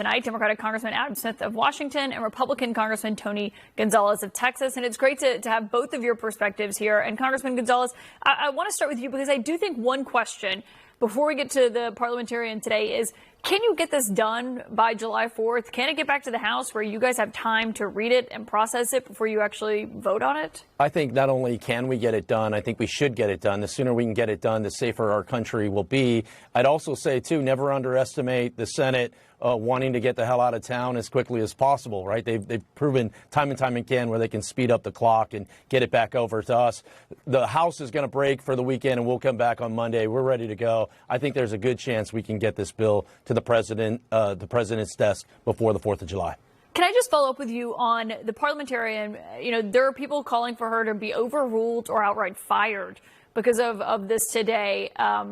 Tonight, Democratic Congressman Adam Smith of Washington and Republican Congressman Tony Gonzalez of Texas. And it's great to have both of your perspectives here. And Congressman Gonzalez, I want to start with you because I do think one question before we get to the parliamentarian today is, can you get this done by July 4th? Can it get back to the House where you guys have time to read it and process it before you actually vote on it? I think not only can we get it done, I think we should get it done. The sooner we can get it done, the safer our country will be. I'd also say, too, never underestimate the Senate wanting to get the hell out of town as quickly as possible, right? They've proven time and time again where they can speed up the clock and get it back over to us. The House is going to break for the weekend, and we'll come back on Monday. We're ready to go. I think there's a good chance we can get this bill to the president's desk before the 4th of July. Can I just follow up with you on the parliamentarian? You know, there are people calling for her to be overruled or outright fired because of this today.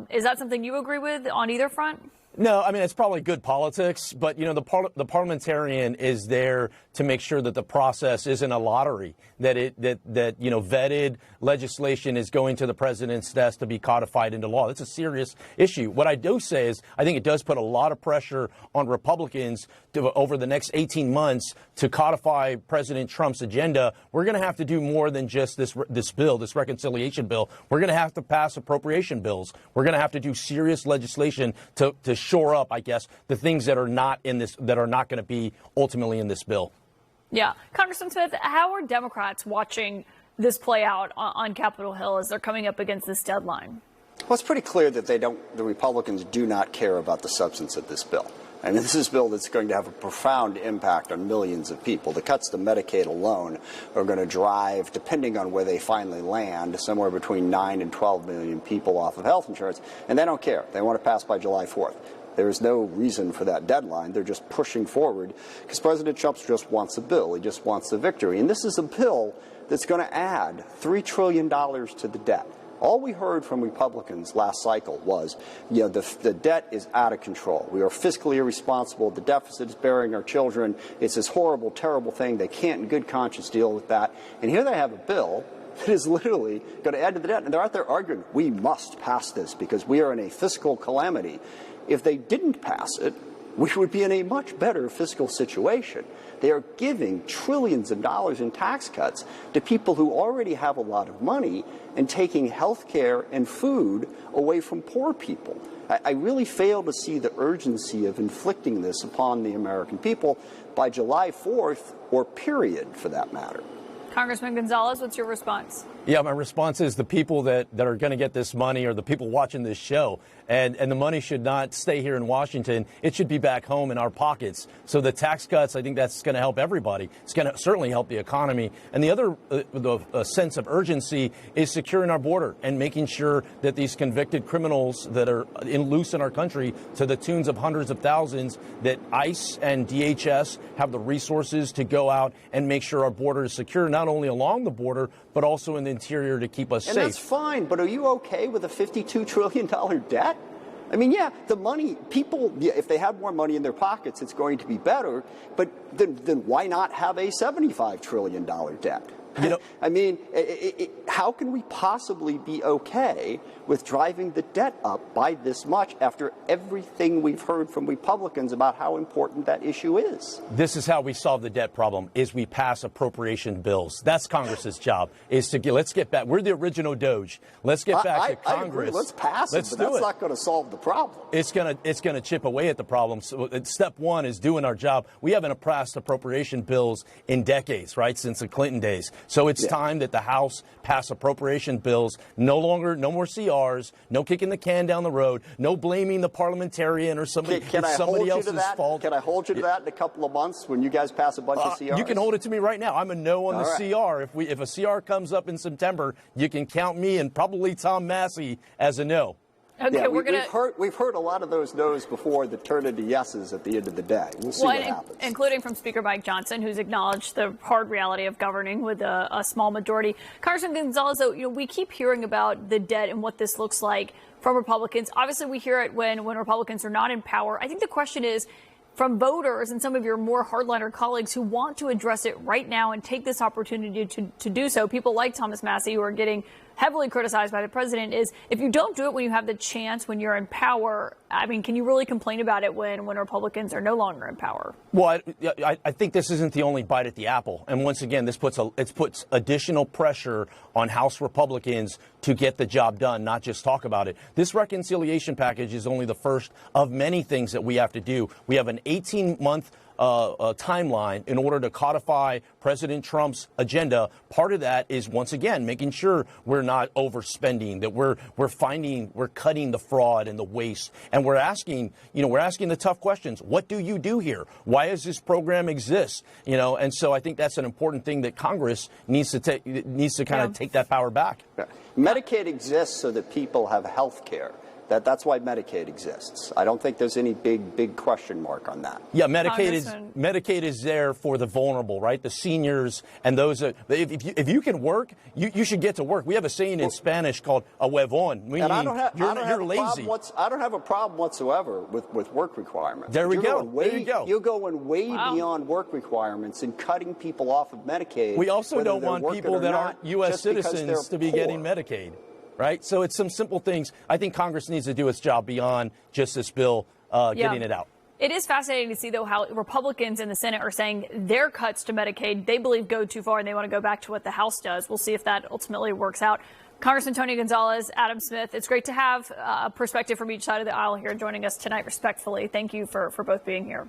Is that something you agree with on either front? No, I mean, it's probably good politics, but, you know, the parliamentarian is there to make sure that the process isn't a lottery, that vetted legislation is going to the president's desk to be codified into law. That's a serious issue. What I do say is I think it does put a lot of pressure on Republicans over the next 18 months to codify President Trump's agenda. We're going to have to do more than just this bill, this reconciliation bill. We're going to have to pass appropriation bills. We're going to have to do serious legislation to shore up, I guess, the things that are not in this, that are not going to be ultimately in this bill. Yeah. Congressman Smith, how are Democrats watching this play out on Capitol Hill as they're coming up against this deadline? Well, it's pretty clear that the Republicans do not care about the substance of this bill. I mean, this is a bill that's going to have a profound impact on millions of people. The cuts to Medicaid alone are going to drive, depending on where they finally land, somewhere between 9 and 12 million people off of health insurance. And they don't care. They want to pass by July 4th. There is no reason for that deadline. They're just pushing forward because President Trump just wants a bill. He just wants a victory. And this is a bill that's going to add $3 trillion to the debt. All we heard from Republicans last cycle was, you know, the debt is out of control. We are fiscally irresponsible. The deficit is burying our children. It's this horrible, terrible thing. They can't in good conscience deal with that. And here they have a bill that is literally going to add to the debt. And they're out there arguing, we must pass this because we are in a fiscal calamity. If they didn't pass it, we would be in a much better fiscal situation. They are giving trillions of dollars in tax cuts to people who already have a lot of money and taking health care and food away from poor people. I really fail to see the urgency of inflicting this upon the American people by July 4th, or period, for that matter. Congressman Gonzalez, what's your response? Yeah, my response is the people that are going to get this money are the people watching this show. And the money should not stay here in Washington. It should be back home in our pockets. So the tax cuts, I think that's going to help everybody. It's going to certainly help the economy. And the other sense of urgency is securing our border and making sure that these convicted criminals that are loose in our country to the tunes of hundreds of thousands, that ICE and DHS have the resources to go out and make sure our border is secure, not only along the border, but also in the interior to keep us safe. And that's fine, but are you okay with a $52 trillion debt? I mean, yeah, the money, people, if they have more money in their pockets, it's going to be better, but then why not have a $75 trillion debt? You know, I mean, how can we possibly be okay with driving the debt up by this much after everything we've heard from Republicans about how important that issue is? This is how we solve the debt problem, is we pass appropriation bills. That's Congress's job, is to let's get back. We're the original Doge. Let's get back to Congress. I agree. Let's pass it, but that's not going to solve the problem. It's going to chip away at the problem. So step one is doing our job. We haven't passed appropriation bills in decades, right, since the Clinton days. So it's time that the House pass appropriation bills. No more CRs, no kicking the can down the road, no blaming the parliamentarian or somebody, somebody else's fault. Can I hold you to that in a couple of months when you guys pass a bunch of CRs? You can hold it to me right now. I'm a no on the CR. If a CR comes up in September, you can count me and probably Tom Massey as a no. Okay, yeah, we've heard a lot of those no's before that turn into yeses at the end of the day. We'll see what happens. Including from Speaker Mike Johnson, who's acknowledged the hard reality of governing with a small majority. Congressman Gonzalez, though, we keep hearing about the debt and what this looks like from Republicans. Obviously, we hear it when Republicans are not in power. I think the question is, from voters and some of your more hardliner colleagues who want to address it right now and take this opportunity to do so. People like Thomas Massie, who are getting heavily criticized by the president, is if you don't do it when you have the chance, when you're in power, I mean, can you really complain about it when Republicans are no longer in power? Well, I think this isn't the only bite at the apple. And once again, this puts additional pressure on House Republicans to get the job done, not just talk about it. This reconciliation package is only the first of many things that we have to do. We have an 18-month timeline in order to codify President Trump's agenda. Part of that is, once again, making sure we're not overspending, that we're cutting the fraud and the waste, and we're asking the tough questions. What do you do here? Why does this program exist? And so I think that's an important thing that Congress needs to kind of take that power back. Yeah. Medicaid exists so that people have health care. That's why Medicaid exists. I don't think there's any big question mark on that. Yeah, Medicaid is there for the vulnerable, right? The seniors and those. If you can work, you should get to work. We have a saying in Spanish called "a huevón," meaning you're lazy. I don't have a problem whatsoever with work requirements. There we go. You're going way beyond work requirements and cutting people off of Medicaid. We also don't want people that aren't U.S. citizens to be getting Medicaid. Right. So it's some simple things. I think Congress needs to do its job beyond just this bill getting it out. It is fascinating to see, though, how Republicans in the Senate are saying their cuts to Medicaid, they believe, go too far and they want to go back to what the House does. We'll see if that ultimately works out. Congressman Tony Gonzalez, Adam Smith, it's great to have a perspective from each side of the aisle here joining us tonight respectfully. Thank you for both being here.